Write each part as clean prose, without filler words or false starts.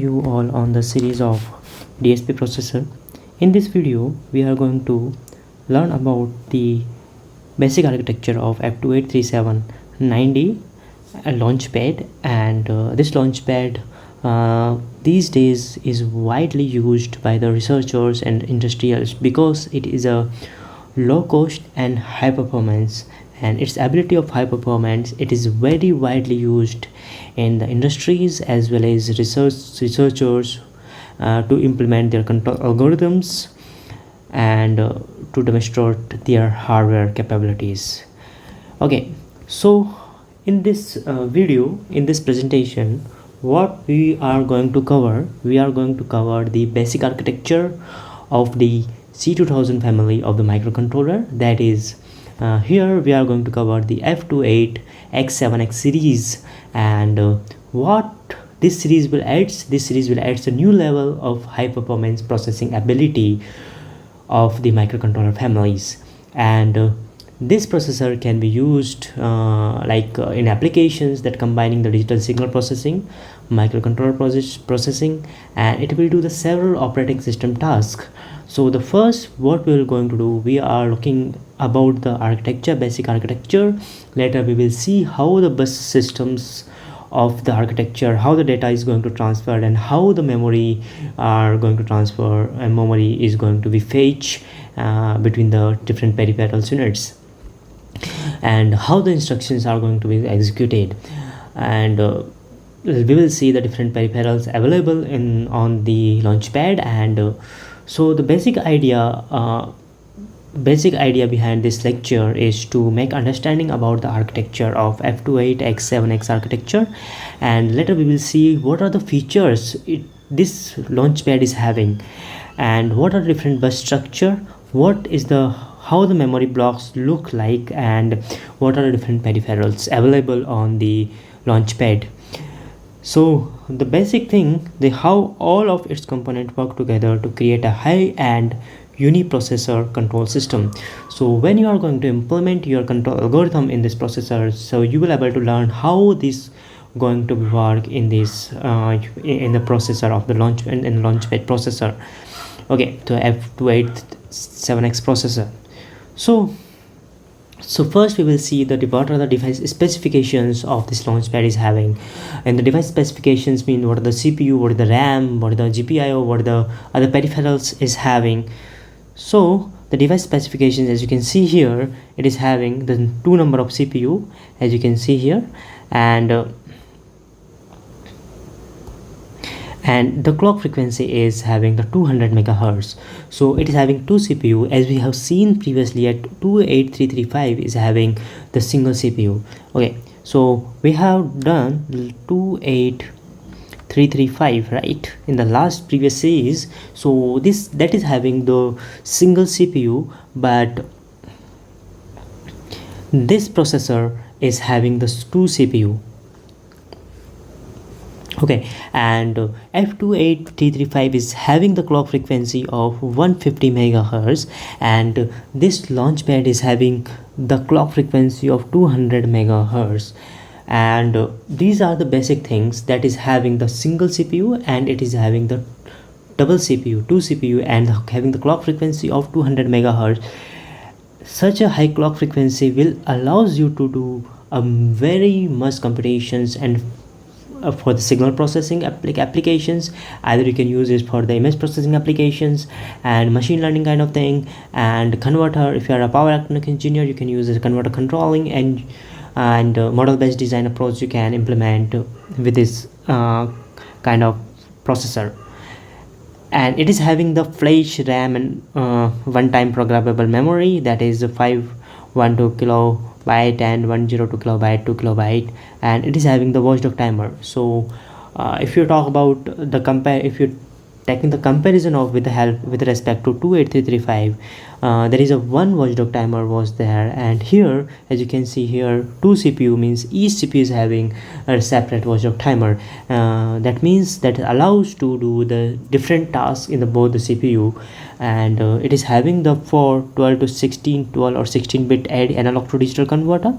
you all on the series of DSP processor. In this video, we are going to learn about the basic architecture of F283790 Launchpad, and this Launchpad these days is widely used by the researchers and industrials because it is a low cost and high performance, and its ability of high performance, it is very widely used in the industries as well as researchers to implement their control algorithms and to demonstrate their hardware capabilities. Okay, so in this video, in this presentation, what we are going to cover the basic architecture of the C2000 family of the microcontroller. That is, here we are going to cover the F28X7X series, and what this series will add a new level of high performance processing ability of the microcontroller families. And this processor can be used in applications that combining the digital signal processing, microcontroller processing, and it will do the several operating system tasks. So the first, what we are going to do, we are looking about the architecture, basic architecture. Later we will see how the bus systems of the architecture, how the data is going to transfer, and how the memory are going to transfer, and memory is going to be fetched between the different peripheral units, and how the instructions are going to be executed. And we will see the different peripherals available on the Launchpad. And so the basic idea behind this lecture is to make understanding about the architecture of F28X7X architecture, and later we will see what are the features this Launchpad is having, and what are different bus structure, how the memory blocks look like, and what are the different peripherals available on the Launchpad. So the basic thing, how all of its components work together to create a high-end uniprocessor control system. So when you are going to implement your control algorithm in this processor, so you will be able to learn how this going to work in this in the processor of the Launchpad processor. Okay, to F28X7X processor. So first we will see what are the device specifications of this Launchpad is having. And the device specifications mean what are the CPU, what are the RAM, what are the GPIO, what are the other peripherals is having. So the device specifications, as you can see here, it is having the 2 number of CPU, as you can see here, and the clock frequency is having the 200 megahertz. So it is having 2 CPU, as we have seen previously at 28335 is having the single CPU. Okay, so we have done 28335 right in the last previous series. So that is having the single CPU, but this processor is having the 2 CPU. Okay, and F2835 is having the clock frequency of 150 megahertz, and this Launchpad is having the clock frequency of 200 megahertz. And these are the basic things, that is having the single CPU, and it is having the double CPU, 2 CPU, and having the clock frequency of 200 megahertz. Such a high clock frequency will allows you to do very much computations and for the signal processing applications. Either you can use it for the image processing applications and machine learning kind of thing, and converter. If you are a power electronic engineer, you can use a converter controlling, and model based design approach you can implement with this kind of processor. And it is having the flash RAM and one-time programmable memory, that is 512 kilobyte and 102 kilobyte, 2 kilobyte, and it is having the watchdog timer. So if you talk about if you're taking the comparison of with respect to 28335, there is a one watchdog timer was there, and here, as you can see here, 2 CPU means each CPU is having a separate watchdog timer. That means that allows to do the different tasks in both the CPU, and it is having the 12 to 16 12 or 16-bit analog to digital converter,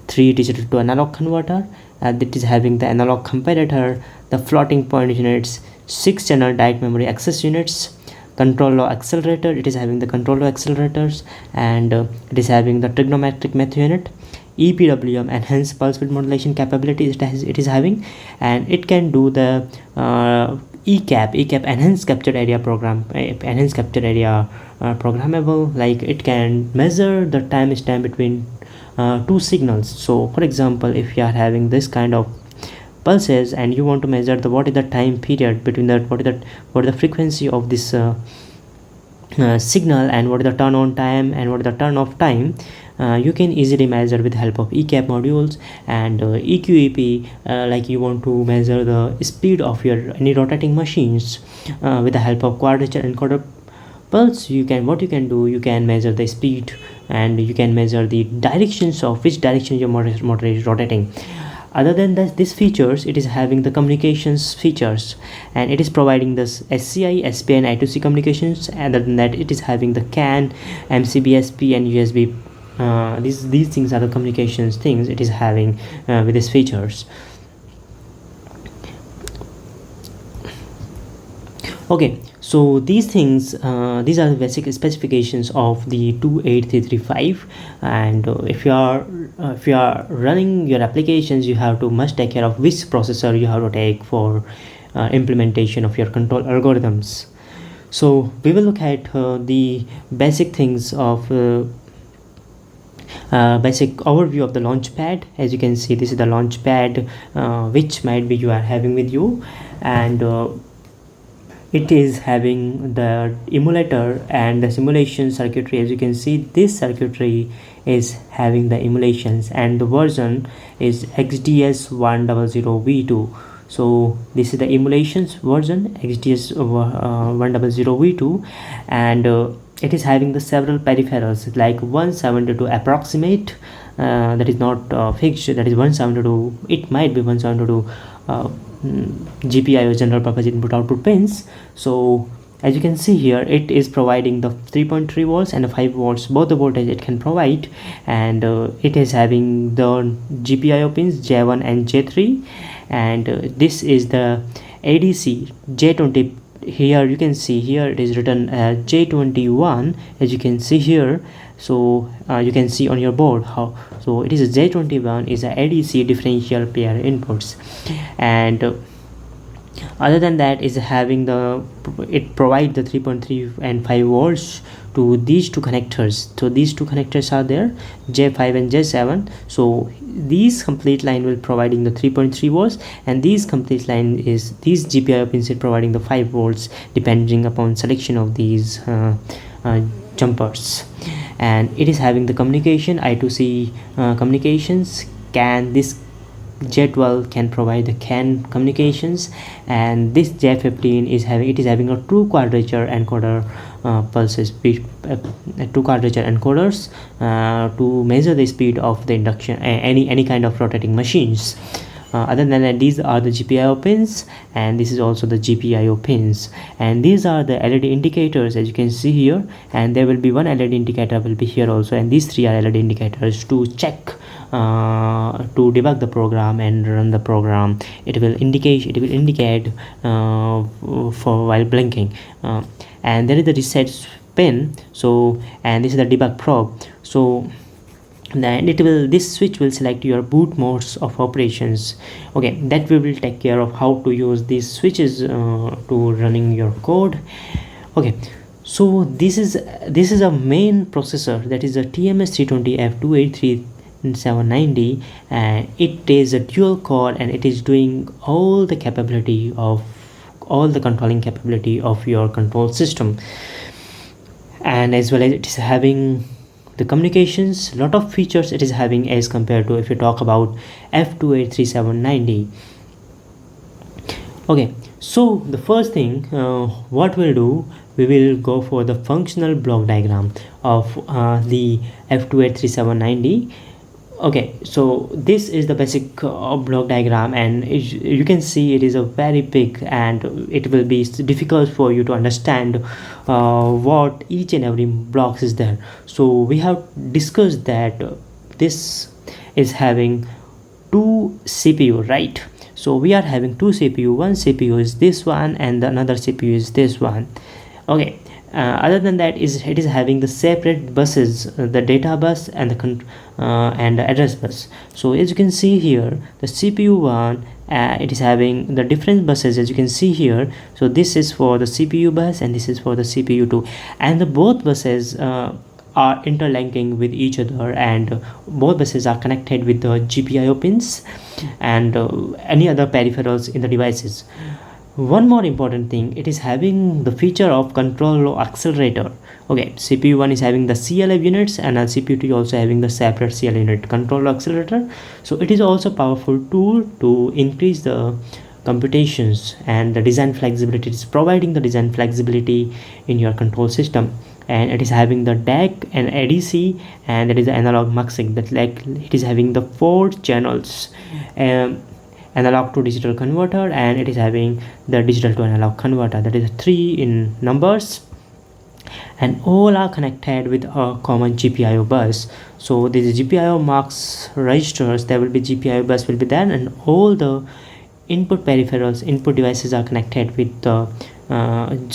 3 digital to analog converter, and it is having the analog comparator, the floating point units, 6 channel direct memory access units, control law accelerator, it is having the control law accelerators, and it is having the trigonometric math unit, EPWM enhanced pulse width modulation capability it is having, and it can do the ECAP enhanced capture area program, enhanced capture area programmable, like it can measure the time stamp between two signals. So for example, if you are having this kind of pulses and you want to measure the what is the time period between that, what is the frequency of this signal, and what is the turn on time and what is the turn off time, you can easily measure with the help of ECAP modules. And EQEP, like you want to measure the speed of your any rotating machines with the help of quadrature encoder pulse, you can measure the speed, and you can measure the directions of which direction your motor is rotating. Other than that, these features, it is having the communications features, and it is providing this SCI, SPI and I2C communications. Other than that, it is having the CAN, MCBSP and USB. These things are the communications things it is having with these features. Okay, so these things, these are the basic specifications of the 28335, and if you are running your applications, you have to must take care of which processor you have to take for implementation of your control algorithms. So we will look at the basic things of basic overview of the Launchpad. As you can see, this is the Launchpad which might be you are having with you, and it is having the emulator and the simulation circuitry. As you can see, this circuitry is having the emulations, and the version is XDS100V2. so this is the emulations version, XDS100V2, and it is having the several peripherals like 172 approximate, that is not fixed, that is 172, it might be 172 GPIO general purpose input output pins. So as you can see here, it is providing the 3.3 volts and the 5 volts, both the voltage it can provide, and it is having the GPIO pins J1 and J3, and this is the ADC J20. Here you can see here it is written J21, as you can see here. So you can see on your board how, so it is a J21 is a ADC differential pair inputs, and other than that is having the, it provides the 3.3 and 5 volts to these two connectors. So these two connectors are there, J5 and J7. so these complete line will providing the 3.3 volts, and these complete line is these GPIO pins providing the 5 volts depending upon selection of these jumpers. And it is having the communication I2C communications. Can this J12 can provide the CAN communications, and this J15 is having a true quadrature encoder pulses, two quadrature encoders to measure the speed of the induction any kind of rotating machines. Other than that, these are the GPIO pins, and this is also the GPIO pins, and these are the LED indicators, as you can see here, and there will be one LED indicator will be here also, and these three are LED indicators to check to debug the program and run the program. It will indicate for while blinking, and there is the reset pin. So, and this is the debug probe. So then this switch will select your boot modes of operations. Okay, that we will take care of how to use these switches to running your code. Okay, so this is a main processor, that is a TMS320F2837xD, and it is a dual core, and it is doing all the capability of all the controlling capability of your control system, and as well as it is having the communications, lot of features it is having as compared to if you talk about F2837xD. Okay, so the first thing what we'll do, we will go for the functional block diagram of the F2837xD. Okay, so this is the basic block diagram, and you can see it is a very big, and it will be difficult for you to understand what each and every blocks is there. So we have discussed that this is having two CPU, right? So we are having two CPU. One CPU is this one and the another CPU is this one. Okay, other than that, it is having the separate buses, the data bus and the address bus. So as you can see here, the CPU one, it is having the different buses, as you can see here. So this is for the CPU bus and this is for the CPU 2, and the both buses are interlinking with each other, and both buses are connected with the GPIO pins and any other peripherals in the devices. One more important thing, it is having the feature of control accelerator. Okay, CPU 1 is having the CLF units and CPU 2 also having the separate CL unit control accelerator. So it is also a powerful tool to increase the computations and the design flexibility. It is providing the design flexibility in your control system, and it is having the DAC and ADC, and that is the analog muxing, that like it is having the 4 channels analog to digital converter, and it is having the digital to analog converter, that is 3 in numbers, and all are connected with a common GPIO bus. So these GPIO mux registers, there will be GPIO bus will be there, and all the input peripherals, input devices are connected with the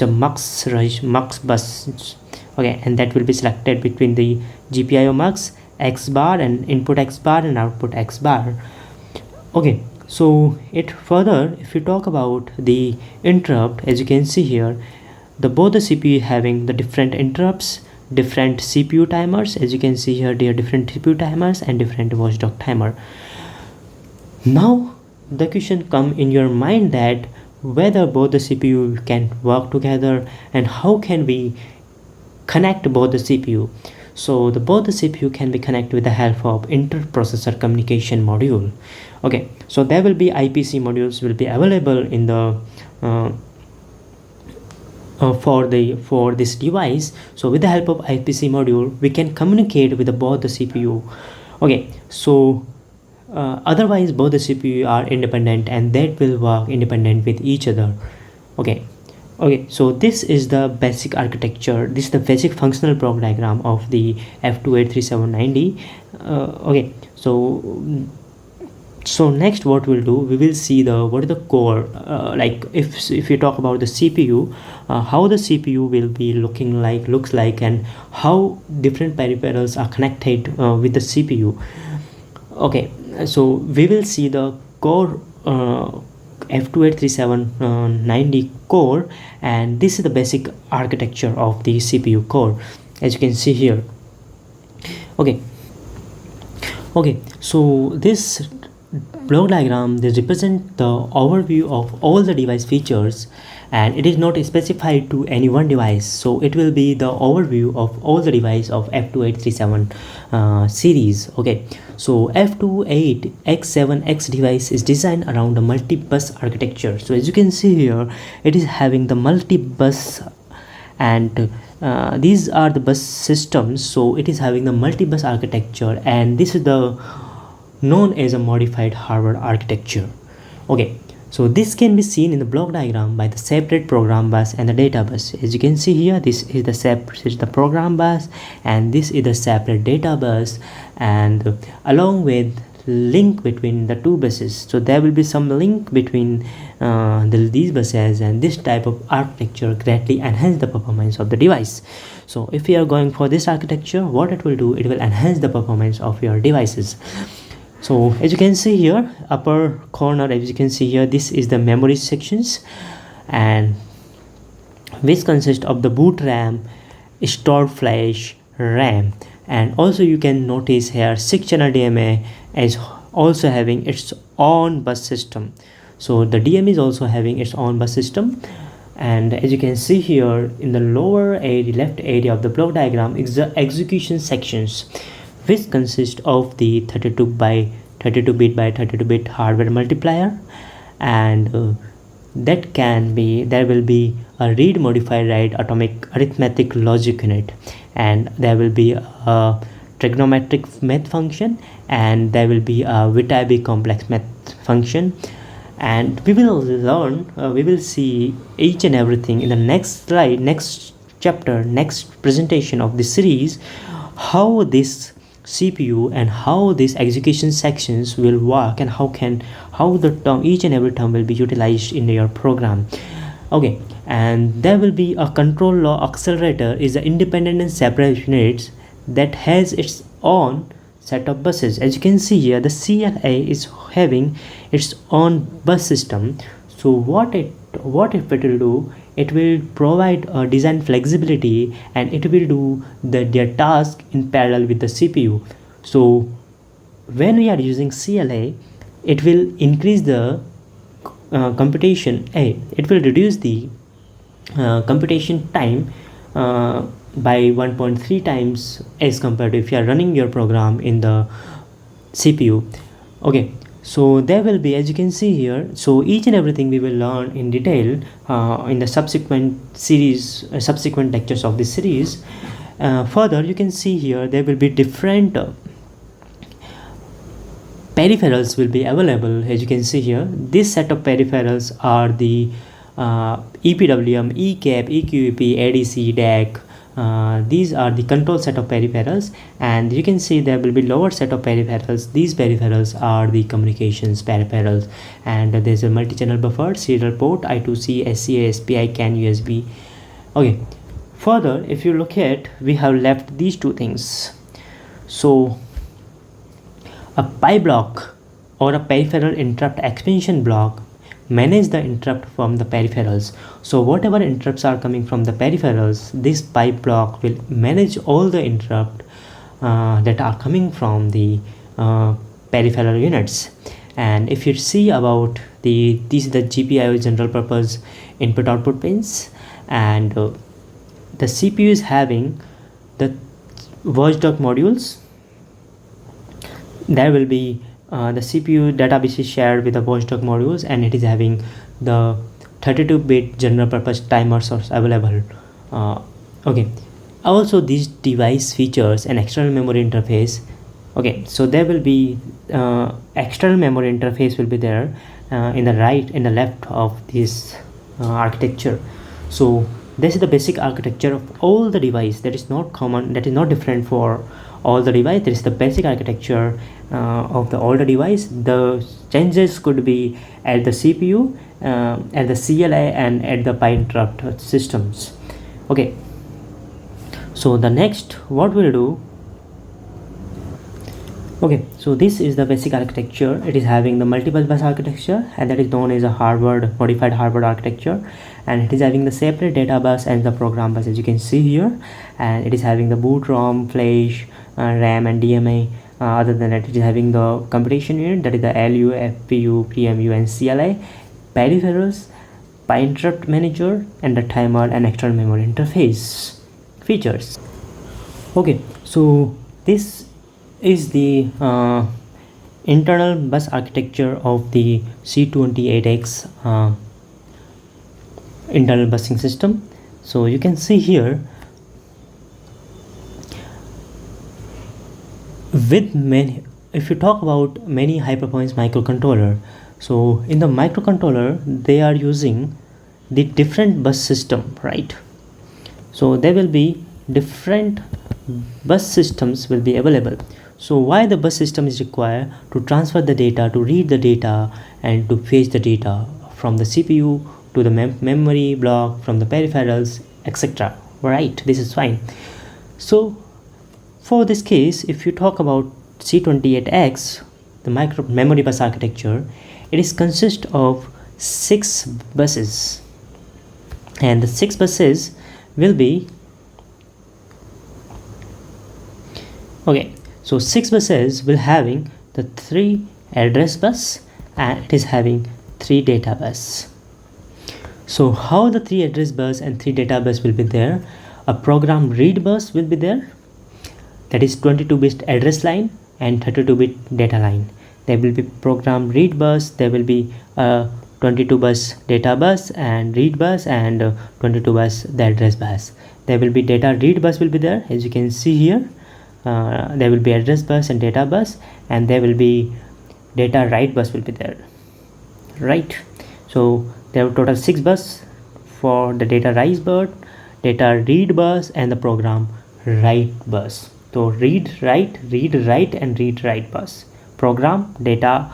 mux bus. Okay, and that will be selected between the GPIO mux X bar and input X bar and output X bar. Okay, so it further, if you talk about the interrupt, as you can see here, both the CPU having the different interrupts, different CPU timers. As you can see here, there are different CPU timers and different watchdog timer. Now the question come in your mind that whether both the CPU can work together and how can we connect both the CPU. So both the CPU can be connected with the help of inter-processor communication module. Okay, so there will be IPC modules will be available in the for this device. So with the help of IPC module, we can communicate with both the CPU. Okay, so otherwise both the CPU are independent and that will work independent with each other. Okay, so this is the basic architecture, this is the basic functional block diagram of the F283790. Okay, so next what we'll do, we will see what is the core, like if you talk about the CPU, how the CPU will be looks like and how different peripherals are connected with the CPU. Okay, so we will see the core F283790 core, and this is the basic architecture of the CPU core, as you can see here. Okay, so this block diagram, they represent the overview of all the device features, and it is not specified to any one device, so it will be the overview of all the device of F2837 series. Okay, so F28X7X device is designed around a multi-bus architecture. So as you can see here, it is having the multi-bus, and these are the bus systems. So it is having the multi-bus architecture, and this is the known as a modified Harvard architecture. Okay, so this can be seen in the block diagram by the separate program bus and the data bus. As you can see here, this is the program bus and this is the separate data bus, and along with link between the two buses. So there will be some link between these buses, and this type of architecture greatly enhance the performance of the device. So if you are going for this architecture, what it will do, it will enhance the performance of your devices. So as you can see here, upper corner, as you can see here, this is the memory sections, and which consists of the boot RAM, stored flash, RAM, and also you can notice here 6-channel DMA is also having its own bus system. So the DM is also having its own bus system, and as you can see here in the lower area, left area of the block diagram is the execution sections, which consist of the 32-bit by 32-bit hardware multiplier, and there will be a read, modify, write atomic arithmetic logic unit, and there will be a trigonometric math function, and there will be a Viterbi complex math function. And we will see each and everything in the next slide, next chapter, next presentation of this series, how this CPU and how these execution sections will work, and how the term, each and every term will be utilized in your program. Okay, and there will be a control law accelerator is an independent and separate unit that has its own set of buses. As you can see here, the CLA is having its own bus system. So what it will do, it will provide a design flexibility, and it will do their task in parallel with the CPU. So when we are using CLA, it will increase the computation. It will reduce the computation time by 1.3 times as compared to if you are running your program in the CPU. Okay, so there will be, as you can see here, so each and everything we will learn in detail in the subsequent series, subsequent lectures of this series. Further, you can see here there will be different peripherals will be available. As you can see here, this set of peripherals are the EPWM, ECAP, EQEP, ADC, DAC. These are the control set of peripherals, and you can see there will be lower set of peripherals. These peripherals are the communications peripherals, and there's a multi-channel buffer, serial port, I2C, SCA, SPI, CAN, USB. Okay, further, if you look at, we have left these two things. So a PI block or a peripheral interrupt expansion block manage the interrupt from the peripherals. So whatever interrupts are coming from the peripherals, this PI block will manage all the interrupt that are coming from the peripheral units. And if you see about these are the GPIO, general purpose input output pins, and the CPU is having the watchdog modules. There will be the CPU database is shared with the watchdog modules, and it is having the 32-bit general purpose timers available. Okay, also these device features an external memory interface. Okay, so there will be external memory interface will be there in the right, in the left of this architecture. So this is the basic architecture of all the device. That is not common, that is not different for all the device. This is the basic architecture of the older device. The changes could be at the CPU, at the CLA, and at the PI interrupt systems. Okay, so the next what we'll do, okay, so this is the basic architecture. It is having the multiple bus architecture, and that is known as a modified Harvard architecture, and it is having the separate data bus and the program bus, as you can see here, and it is having the boot ROM, flash, RAM, and DMA. Other than that, it is having the computation unit, that is the LU, FPU, PMU, and CLI, peripherals, PI interrupt manager, and the timer and external memory interface features. Okay, so this is the internal bus architecture of the C28X internal busing system. So you can see here, with many, if you talk about many high performance microcontroller, so in the microcontroller they are using the different bus system, right? So there will be different bus systems will be available. So why the bus system is required? To transfer the data, to read the data, and to fetch the data from the CPU to the memory block, from the peripherals, etc. Right, this is fine. So for this case, if you talk about C28X, the micro memory bus architecture, it is consist of 6 buses, and the 6 buses will be, okay, so 6 buses will having the 3 address bus, and it is having 3 data bus. So how the 3 address bus and 3 data bus will be there? A program read bus will be there, that is 22-bit address line and 32-bit data line. There will be program read bus, there will be a 22 bus data bus and read bus, and 22 bus the address bus. There will be data read bus will be there, as you can see here. There will be address bus and data bus, and there will be data write bus will be there, right? So there are total 6 bus for the data write bus, data read bus, and the program write bus. So read write and read write bus, program data.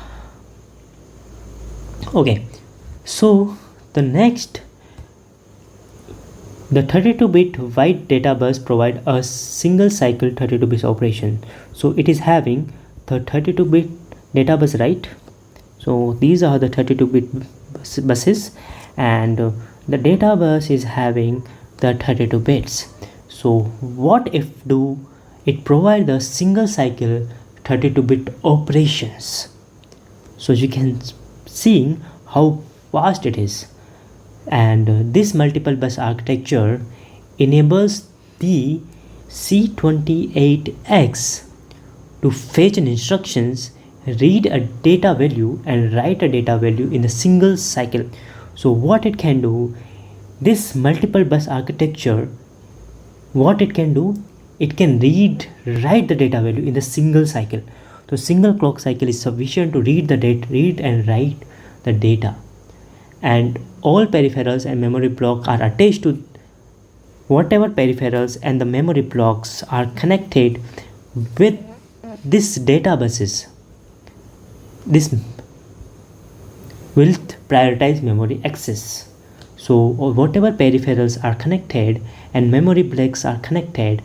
Okay, so the next, the 32-bit wide data bus provide a single cycle 32-bit operation. So it is having the 32-bit data bus, right? So these are the 32-bit buses, and the data bus is having the 32 bits. So what if do it provide the single cycle 32-bit operations? So you can see how fast it is. And this multiple bus architecture enables the C28X to fetch an instructions, read a data value and write a data value in a single cycle. So what it can do, this multiple bus architecture, what it can do, it can write the data value in the single cycle. So single clock cycle is sufficient to read and write the data, and all peripherals and memory block are attached to whatever peripherals, and the memory blocks are connected with this data buses. This will prioritize memory access. So whatever peripherals are connected and memory blocks are connected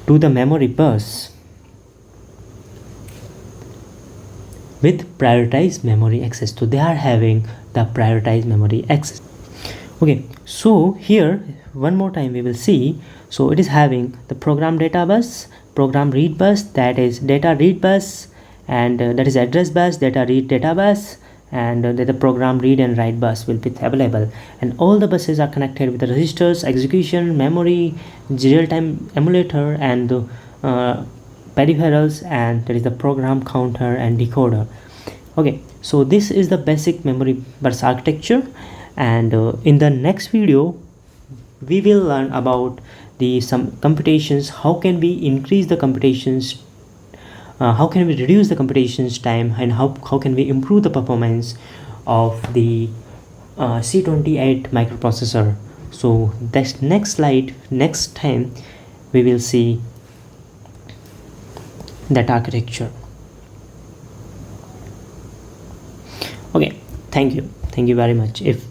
to the memory bus with prioritized memory access, so they are having the prioritized memory access. Okay, so here one more time we will see. So it is having the program data bus, program read bus, that is data read bus, and that is address bus, data read data bus, and the program read and write bus will be available. And all the buses are connected with the registers, execution, memory, real-time emulator, and peripherals, and there is the program counter and decoder. Okay, so this is the basic memory bus architecture, and in the next video we will learn about some computations. How can we increase the computations, how can we reduce the computations time, and how can we improve the performance of the C28 microprocessor. So that's next slide, next time we will see that architecture. Okay, thank you very much. If